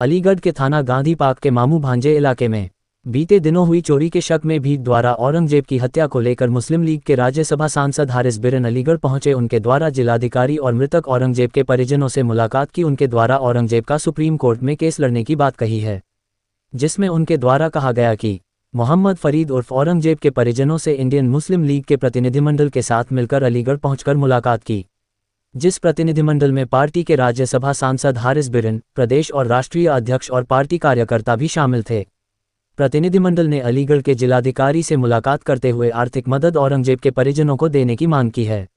अलीगढ़ के थाना गांधी पार्क के मामू भांजे इलाके में बीते दिनों हुई चोरी के शक में भीख द्वारा औरंगजेब की हत्या को लेकर मुस्लिम लीग के राज्यसभा सांसद हारिस बिरन अलीगढ़ पहुंचे। उनके द्वारा जिलाधिकारी और मृतक औरंगजेब के परिजनों से मुलाकात की। उनके द्वारा औरंगजेब का सुप्रीम कोर्ट में केस लड़ने की बात कही है, जिसमें उनके द्वारा कहा गया कि मोहम्मद फरीद उर्फ औरंगजेब के परिजनों से इंडियन मुस्लिम लीग के प्रतिनिधिमंडल के साथ मिलकर अलीगढ़ पहुंचकर मुलाकात की, जिस प्रतिनिधिमंडल में पार्टी के राज्यसभा सांसद हारिस बिरन, प्रदेश और राष्ट्रीय अध्यक्ष और पार्टी कार्यकर्ता भी शामिल थे। प्रतिनिधिमंडल ने अलीगढ़ के जिलाधिकारी से मुलाकात करते हुए आर्थिक मदद औरंगजेब के परिजनों को देने की मांग की है।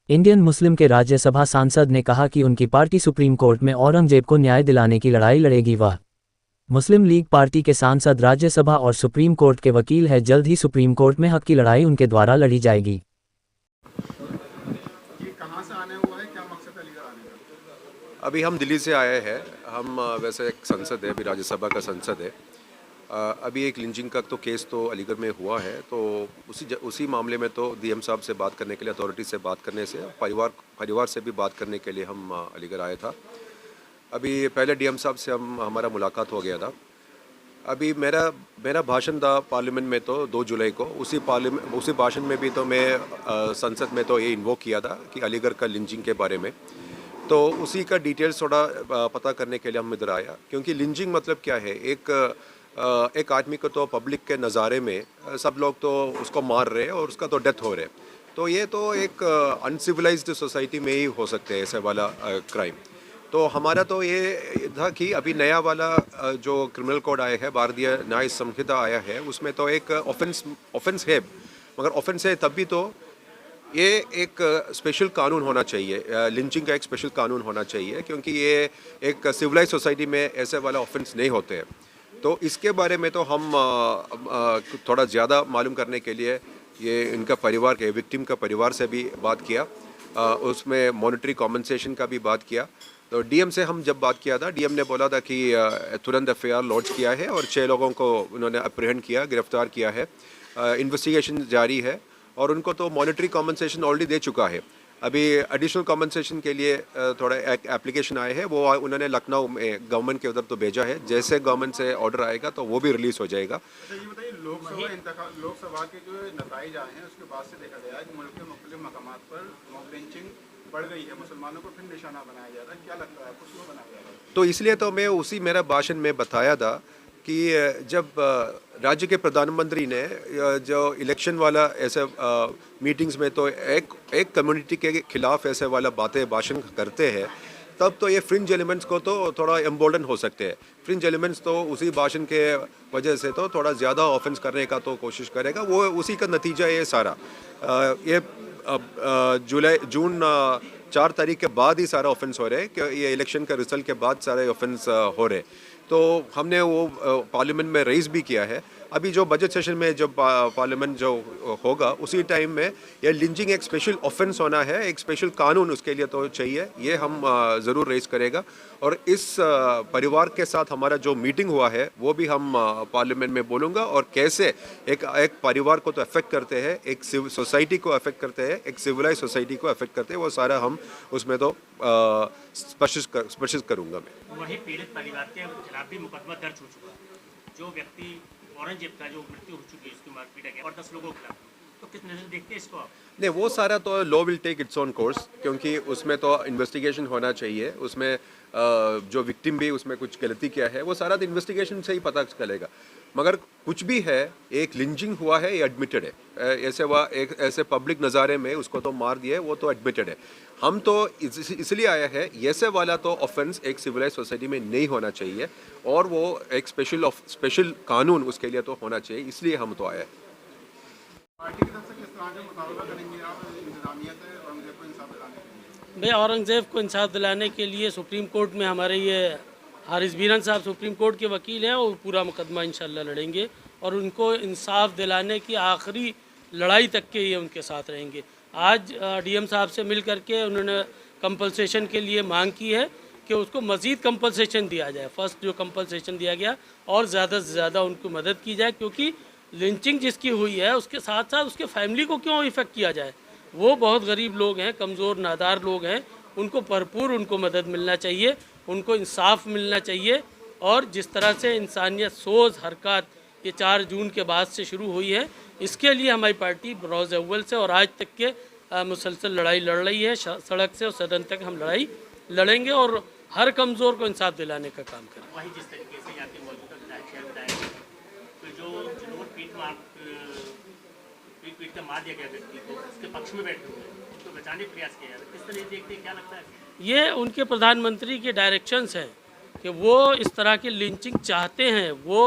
इंडियन मुस्लिम के राज्यसभा सांसद ने कहा कि उनकी पार्टी सुप्रीम कोर्ट में औरंगजेब को न्याय दिलाने की लड़ाई लड़ेगी। वह मुस्लिम लीग पार्टी के सांसद, राज्यसभा और सुप्रीम कोर्ट के वकील है। जल्द ही सुप्रीम कोर्ट में हक की लड़ाई उनके द्वारा लड़ी जाएगी। ये कहाँ से आने हुआ है, क्या मकसद है अलीगढ़ आने का? अभी हम दिल्ली से आए हैं। हम वैसे एक संसद है, अभी राज्यसभा का संसद है। अभी एक लिंचिंग का तो केस तो अलीगढ़ में हुआ है, तो उसी मामले में तो डीएम साहब से बात करने के लिए, अथॉरिटी से बात करने से, परिवार से भी बात करने के लिए हम अलीगढ़ आए था। अभी पहले डीएम साहब से हमारा मुलाकात हो गया था। अभी मेरा भाषण था पार्लियामेंट में तो 2 जुलाई को। उसी भाषण में भी तो मैं संसद में तो ये इन्वोक किया था कि अलीगढ़ का लिंचिंग के बारे में, तो उसी का डिटेल्स थोड़ा पता करने के लिए हम इधर आया। क्योंकि लिंचिंग मतलब क्या है, एक आदमी को तो पब्लिक के नज़ारे में सब लोग तो उसको मार रहे हैं और उसका तो डेथ हो रहे हैं, तो ये तो एक अनसिविलाइज्ड सोसाइटी में ही हो सकते हैं ऐसे वाला क्राइम। तो हमारा तो ये था कि अभी नया वाला जो क्रिमिनल कोड आया है, भारतीय न्याय संहिता आया है, उसमें तो एक ऑफेंस है, मगर ऑफेंस है तब भी तो ये एक स्पेशल कानून होना चाहिए। लिंचिंग का एक स्पेशल कानून होना चाहिए, क्योंकि ये एक सिविलाइज सोसाइटी में ऐसे वाला ऑफेंस नहीं होते हैं। तो इसके बारे में तो हम थोड़ा ज़्यादा मालूम करने के लिए ये इनका परिवार के विक्टिम का परिवार से भी बात किया, उसमें मॉनेटरी कॉम्पनसेशन का भी बात किया। तो डीएम से हम जब बात किया था, डीएम ने बोला था कि तुरंत एफआईआर लॉन्च किया है और 6 लोगों को उन्होंने अप्रीहेंड किया, गिरफ्तार किया है। इन्वेस्टिगेशन जारी है और उनको तो मॉनेटरी कॉम्पनसेशन ऑलरेडी दे चुका है। अभी एडिशनल कॉम्पनसेशन के लिए थोड़ा एक एप्लीकेशन आए हैं, वो उन्होंने लखनऊ में गवर्नमेंट के उधर तो भेजा है। जैसे गवर्नमेंट से ऑर्डर आएगा तो वो भी रिलीज़ हो जाएगा। अच्छा, ये बताइए, लोकसभा के जो नतीजे आए हैं उसके बाद से देखा गया कि मुल्क के मुख्तलिफ मकामात पर मॉब लिंचिंग बढ़ गई है, मुसलमानों को फिर निशाना बनाया जा रहा है। क्या लगता है आपको, क्यों बनाया जा रहा है? तो इसलिए तो मैं उसी मेरा भाषण में बताया था कि जब राज्य के प्रधानमंत्री ने जो इलेक्शन वाला ऐसे मीटिंग्स में तो एक कम्युनिटी के खिलाफ ऐसे वाला बातें भाषण करते हैं, तब तो ये फ्रिंज एलिमेंट्स को तो थोड़ा एम्बोल्डन हो सकते हैं। फ्रिंज एलिमेंट्स तो उसी भाषण के वजह से तो थोड़ा ज़्यादा ऑफेंस करने का तो कोशिश करेगा, वो उसी का नतीजा ये सारा। ये जून 4 तारीख के बाद ही सारा ऑफेंस हो रहे हैं, कि ये इलेक्शन का रिजल्ट के बाद सारे ऑफेंस हो रहे। तो हमने वो पार्लियामेंट में रेज़ भी किया है। अभी जो बजट सेशन में जब पार्लियामेंट जो होगा उसी टाइम में ये लिंचिंग एक स्पेशल ऑफेंस होना है, एक स्पेशल कानून उसके लिए तो चाहिए। ये हम ज़रूर रेज़ करेगा और इस परिवार के साथ हमारा जो मीटिंग हुआ है वो भी हम पार्लियामेंट में बोलूँगा, और कैसे एक परिवार को तो अफेक्ट करते हैं, एक सोसाइटी को अफेक्ट करते हैं, एक सिविलाइज सोसाइटी को अफेक्ट करते हैं, वो सारा हम उसमें तो स्पष्ट करूँगा मैं। वही पीड़ित परिवार के खिलाफ भी मुकदमा दर्ज हो चुका है। जो व्यक्ति औरंगजेब का जो मृत्यु हो चुकी है, उसकी मार पीटा गया, और 10 लोगों के खिलाफ, तो किस नजर देखते हैं इसको आप? नहीं, वो सारा तो law will take its own course, क्योंकि उसमें तो इन्वेस्टिगेशन होना चाहिए। उसमें जो विक्टिम भी उसमें कुछ गलती किया है वो सारा तो इन्वेस्टिगेशन से ही पता चलेगा। मगर कुछ भी है, एक लिंचिंग हुआ है, ये एडमिटेड है। एक ऐसे पब्लिक नज़ारे में उसको तो मार दिया है, वो तो एडमिटेड है। हम तो इसलिए आया है, ऐसे वाला तो ऑफेंस एक सिविलाइज सोसाइटी में नहीं होना चाहिए, और वो एक स्पेशल कानून उसके लिए तो होना चाहिए, इसलिए हम तो आए। पार्टी की तरफ से किस तरह का मुकाबला करेंगे आप इंतजामिया से औरंगजेब को इंसाफ दिलाने के लिए? भाई, औरंगजेब को इंसाफ दिलाने के लिए सुप्रीम कोर्ट में हमारे ये हारिस बिरन साहब सुप्रीम कोर्ट के वकील हैं, और पूरा मुकदमा इंशाल्लाह लड़ेंगे और उनको इंसाफ दिलाने की आखिरी लड़ाई तक के ये उनके साथ रहेंगे। आज डीएम साहब से मिल करके उन्होंने कंपलसेशन के लिए मांग की है कि उसको मज़ीद कंपलसेशन दिया जाए। फर्स्ट जो कंपलसेशन दिया गया, और ज़्यादा से ज़्यादा उनको मदद की जाए, क्योंकि लिंचिंग जिसकी हुई है उसके साथ साथ उसके फैमिली को क्यों इफ़ेक्ट किया जाए। वो बहुत गरीब लोग हैं, कमज़ोर नादार लोग हैं, उनको भरपूर उनको मदद मिलना चाहिए, उनको इंसाफ मिलना चाहिए। और जिस तरह से इंसानियत सोज हरकत ये 4 जून के बाद से शुरू हुई है, इसके लिए हमारी पार्टी रोज़ अव्वल से और आज तक के मुसलसल लड़ाई लड़ रही है। सड़क से और सदन तक हम लड़ाई लड़ेंगे और हर कमज़ोर को इंसाफ दिलाने का काम करेंगे। वही जिस तरीके से यहाँ के मौजूदा विधायक तो जो पीट कर मार दिया गया व्यक्ति को, उसके पक्ष में बैठे हुए हैं, उनको बचाने का प्रयास किया जा रहा है, किस तरह से देखते हैं, क्या लगता है? ये उनके प्रधानमंत्री के डायरेक्शंस हैं कि वो इस तरह की लिंचिंग चाहते हैं। वो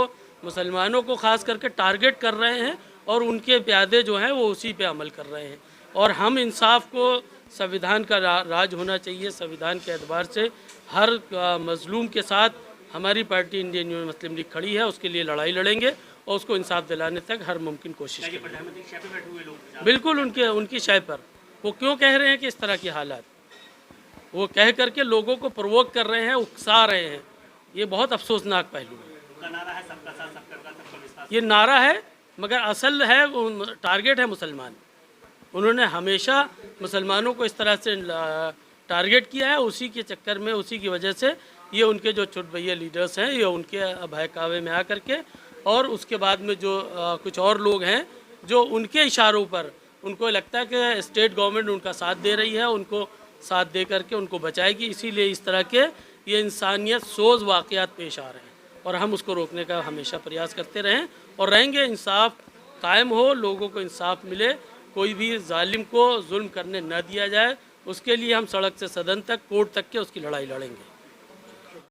मुसलमानों को ख़ास करके टारगेट कर रहे हैं और उनके प्यादे जो हैं वो उसी पे अमल कर रहे हैं। और हम इंसाफ को, संविधान का राज होना चाहिए, संविधान के एतबार से हर मजलूम के साथ हमारी पार्टी इंडियन यूनियन मुस्लिम लीग खड़ी है। उसके लिए लड़ाई लड़ेंगे और उसको इंसाफ दिलाने तक हर मुमकिन कोशिश करेंगे। प्रधानमंत्री शय पे बैठे हुए लोग बिल्कुल उनकी शय पर वो क्यों कह रहे हैं कि इस तरह की हालात, वो कह करके लोगों को प्रोवोक कर रहे हैं, उकसा रहे हैं। ये बहुत अफसोसनाक पहलू है। उनका नारा है सबका साथ सबका विकास सबका विश्वास। ये नारा है मगर असल है टारगेट है मुसलमान। उन्होंने हमेशा मुसलमानों को इस तरह से टारगेट किया है। उसी के चक्कर में, उसी की वजह से ये उनके जो छुटभैया लीडर्स हैं ये उनके बहकावे में आकर के, और उसके बाद में जो कुछ और लोग हैं जो उनके इशारों पर उनको लगता है कि स्टेट गवर्नमेंट उनका साथ दे रही है, उनको साथ दे करके उनको बचाएगी, इसीलिए इस तरह के ये इंसानियत सोज वाक़यात पेश आ रहे हैं और हम उसको रोकने का हमेशा प्रयास करते रहें और रहेंगे। इंसाफ कायम हो, लोगों को इंसाफ मिले, कोई भी जालिम को जुल्म करने न दिया जाए, उसके लिए हम सड़क से सदन तक, कोर्ट तक के उसकी लड़ाई लड़ेंगे।